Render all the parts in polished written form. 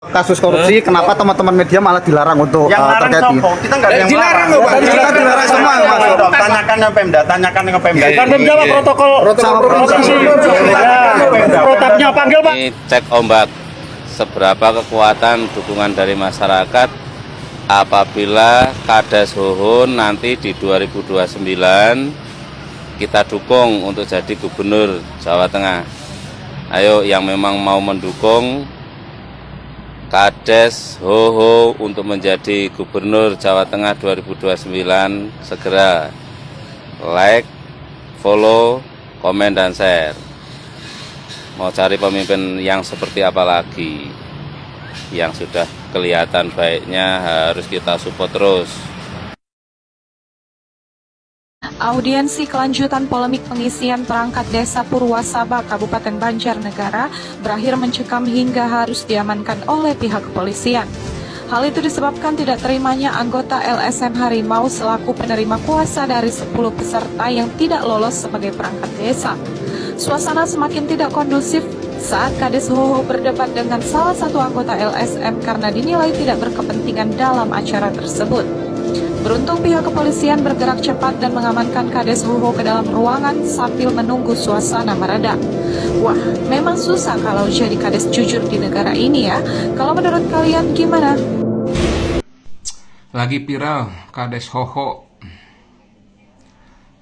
kasus korupsi, kenapa teman-teman media malah dilarang untuk yang larang terkait ini? sopo? Kita nggak ada yang dilarang larang. loh, Pak. Kita dilarang semua, Mas. Tanyakan ke Pemda, tanyakan ke Pemda. Kan Pemda apa protokol provinsi. Protapnya panggil, Pak. Ini cek ombak seberapa kekuatan dukungan dari masyarakat apabila Kades Hohon nanti di 2029 kita dukung untuk jadi gubernur Jawa Tengah. Ayo yang memang mau mendukung Kades Hoho untuk menjadi gubernur Jawa Tengah 2029 segera like, follow, komen dan share. Mau cari pemimpin yang seperti apa lagi? Yang sudah kelihatan baiknya harus kita support terus. Audiensi kelanjutan polemik pengisian perangkat desa Purwasaba, Kabupaten Banjarnegara berakhir mencekam hingga harus diamankan oleh pihak kepolisian. Hal itu disebabkan tidak terimanya anggota LSM Harimau selaku penerima kuasa dari 10 peserta yang tidak lolos sebagai perangkat desa. Suasana semakin tidak kondusif saat Kades Hoho berdebat dengan salah satu anggota LSM karena dinilai tidak berkepentingan dalam acara tersebut. Beruntung pihak kepolisian bergerak cepat dan mengamankan Kades Hoho ke dalam ruangan sambil menunggu suasana mereda. Wah, memang susah kalau jadi Kades jujur di negara ini ya. Kalau menurut kalian gimana? Lagi viral Kades Hoho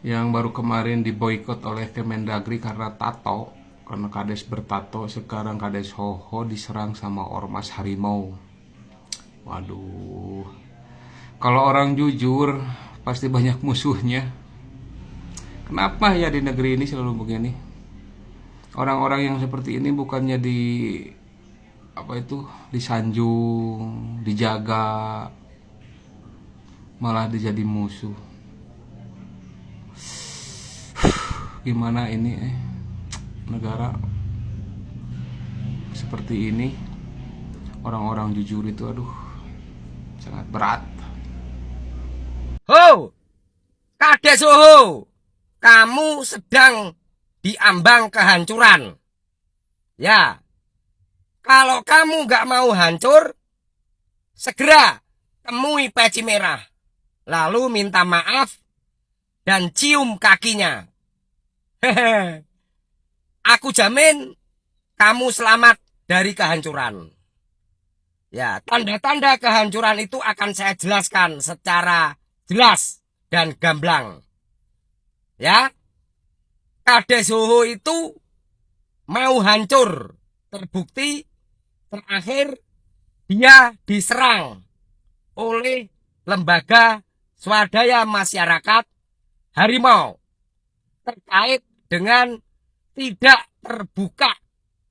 yang baru kemarin diboikot oleh Kemendagri karena tato. Karena Kades bertato, sekarang Kades Hoho diserang sama ormas harimau. Waduh, kalau orang jujur pasti banyak musuhnya. Kenapa ya di negeri ini selalu begini? Orang-orang yang seperti ini bukannya disanjung, dijaga, malah dijadi musuh. Gimana ini negara seperti ini? Orang-orang jujur itu sangat berat. Ho, Kades Hoho, kamu sedang diambang kehancuran. Ya, kalau kamu nggak mau hancur, segera temui peci merah, lalu minta maaf dan cium kakinya. Hehe, aku jamin kamu selamat dari kehancuran. Ya, tanda-tanda kehancuran itu akan saya jelaskan secara jelas dan gamblang. Ya, Kades Hoho itu mau hancur. Terbukti terakhir dia diserang oleh lembaga swadaya masyarakat Harimau terkait dengan tidak terbuka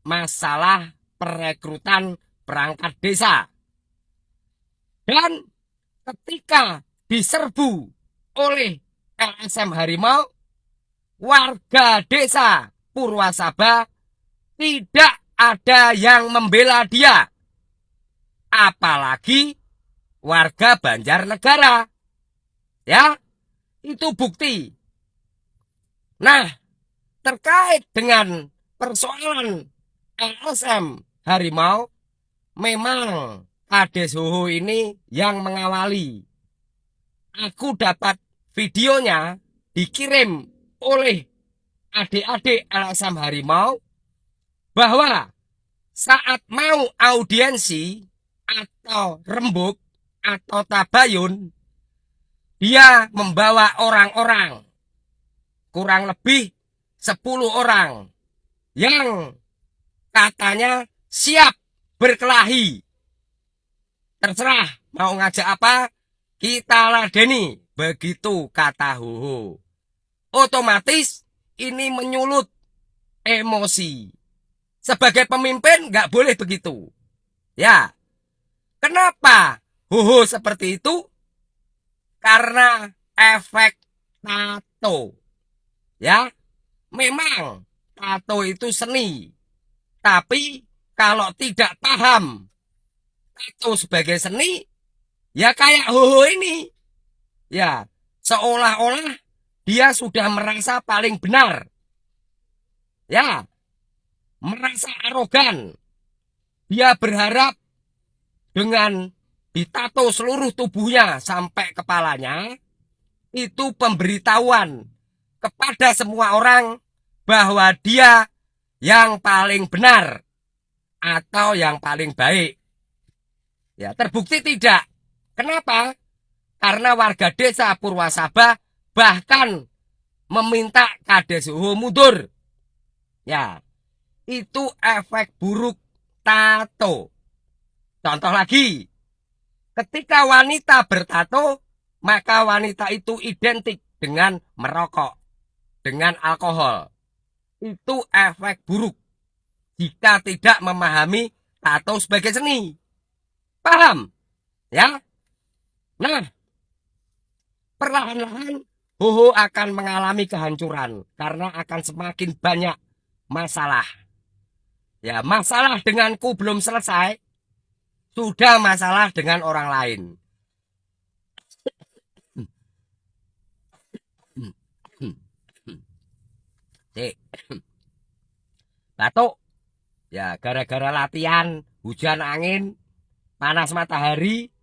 masalah perekrutan perangkat desa. Dan ketika diserbu oleh LSM Harimau, warga desa Purwasaba tidak ada yang membela dia. Apalagi warga Banjarnegara. Ya, itu bukti. Nah, terkait dengan persoalan LSM Harimau, memang Kades Hoho ini yang mengawali. Aku dapat videonya dikirim oleh adik-adik LSM Harimau bahwa saat mau audiensi atau rembuk atau tabayun, dia membawa orang-orang kurang lebih 10 orang yang katanya siap berkelahi. Terserah mau ngajak apa, kita ladeni. Begitu kata Hoho. Otomatis ini menyulut emosi. Sebagai pemimpin nggak boleh begitu. Ya, kenapa Hoho seperti itu? Karena efek tato. Ya, memang tato itu seni. Tapi kalau tidak paham tato sebagai seni, ya kayak Hoho ini. Ya, seolah-olah dia sudah merasa paling benar. Ya, merasa arogan. Dia berharap dengan ditato seluruh tubuhnya sampai kepalanya, itu pemberitahuan kepada semua orang bahwa dia yang paling benar atau yang paling baik. Ya, terbukti tidak. Kenapa? Karena warga desa Purwasaba bahkan meminta Kades Hoho mundur. Ya, itu efek buruk tato. Contoh lagi, ketika wanita bertato, maka wanita itu identik dengan merokok, dengan alkohol. Itu efek buruk jika tidak memahami tato sebagai seni. Paham? Ya? Nah, perlahan-lahan Hoho akan mengalami kehancuran karena akan semakin banyak masalah. Ya, masalah denganku belum selesai, sudah masalah dengan orang lain. Batuk. Ya, gara-gara latihan, hujan angin, panas matahari,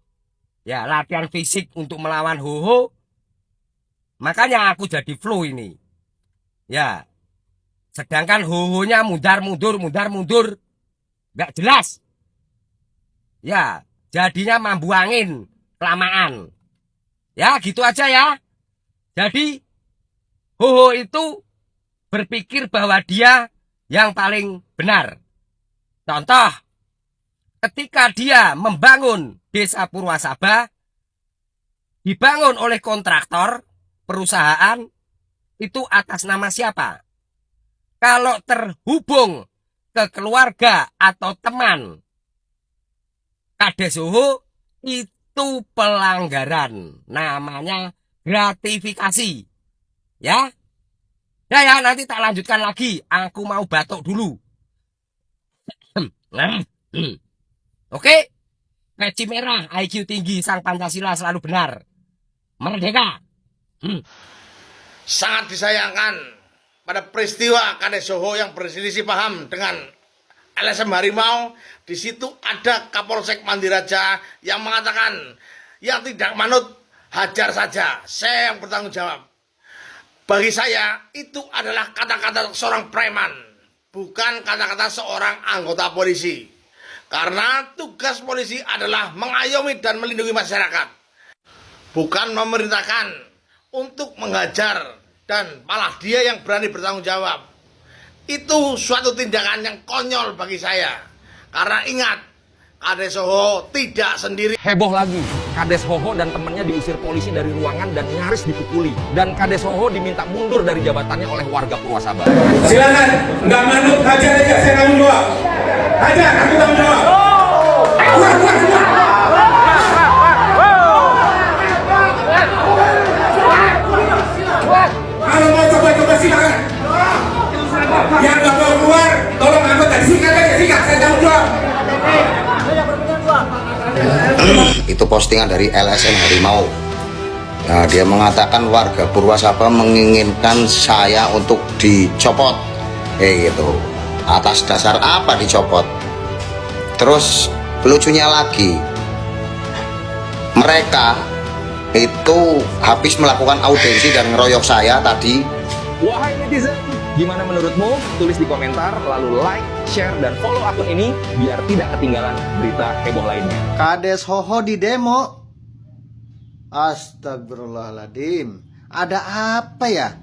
ya latihan fisik untuk melawan Hoho. Makanya aku jadi flu ini. Ya. Sedangkan Hohonya mundar-mundur. Gak jelas. Ya, jadinya mambu angin kelamaan. Ya, gitu aja ya. Jadi Hoho itu berpikir bahwa dia yang paling benar. Contoh, ketika dia membangun desa Purwasaba, dibangun oleh kontraktor, perusahaan, itu atas nama siapa? Kalau terhubung ke keluarga atau teman Kades Hoho, itu pelanggaran. Namanya gratifikasi. Ya? Ya, nanti tak lanjutkan lagi. Aku mau batuk dulu. Oke? Peci merah, IQ tinggi, sang Pancasila selalu benar. Merdeka. Sangat disayangkan pada peristiwa Kades Hoho yang berselisih paham dengan LSM Harimau. Di situ ada Kapolsek Mandiraja yang mengatakan yang tidak manut hajar saja, saya yang bertanggung jawab. Bagi saya itu adalah kata-kata seorang preman, bukan kata-kata seorang anggota polisi. Karena tugas polisi adalah mengayomi dan melindungi masyarakat, bukan memerintahkan untuk menghajar, dan malah dia yang berani bertanggung jawab. Itu suatu tindakan yang konyol bagi saya. Karena ingat, Kades Hoho tidak sendiri. Heboh lagi, Kades Hoho dan temannya diusir polisi dari ruangan dan nyaris dipukuli. Dan Kades Hoho diminta mundur dari jabatannya oleh warga Purwasaba. Silakan, nggak manut, hajar aja, saya tanggung jawab. Hajar, aku tanggung jawab. Kalau mau coba-coba silakan. Yang nggak mau keluar, tolong anggota disikat aja, sikat, saya tanggung jawab. Itu postingan dari LSM Harimau. Nah, dia mengatakan warga Purwasaba menginginkan saya untuk dicopot. Gitu. Atas dasar apa dicopot? Terus lucunya lagi, mereka itu habis melakukan audiensi dan ngeroyok saya tadi. Wahai netizen, gimana menurutmu? Tulis di komentar, lalu like, share, dan follow akun ini biar tidak ketinggalan berita heboh lainnya. Kades Hoho di demo. Astagfirullahaladzim. Ada apa ya?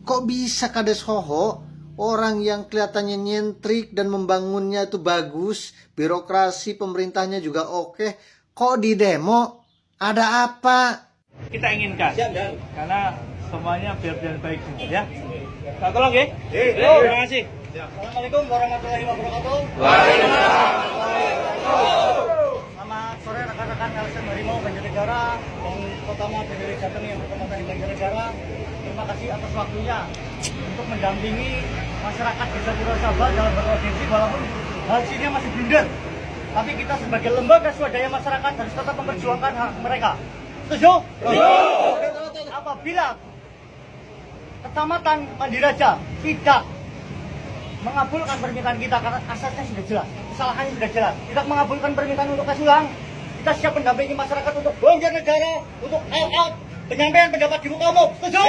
Kok bisa Kades Hoho, orang yang kelihatannya nyentrik dan membangunnya itu bagus, birokrasi pemerintahnya juga oke, kok di demo? Ada apa? Kita inginkan. Karena semuanya biar baik semua ya. Nah, tolong ya. Terima kasih. Assalamualaikum warahmatullahi wabarakatuh. Waalaikumsalam. Selamat sore rekan-rekan LSM Harimau Banjarnegara dan terutama pendiri Jateng yang berkembang di Banjarnegara. Terima kasih atas waktunya untuk mendampingi masyarakat desa Purwasaba dalam beraudiensi walaupun hasilnya masih blunder. Tapi kita sebagai lembaga swadaya masyarakat harus tetap memperjuangkan hak mereka. Setuju? Apabila Kecamatan Mandiraja tidak mengabulkan permintaan kita karena asasnya sudah jelas. kesalahannya sudah jelas. Tidak mengabulkan permintaan untuk kasulang. Kita siap mendampingi masyarakat untuk Banjarnegara, untuk all out penyampaian pendapat di muka umum. Setuju?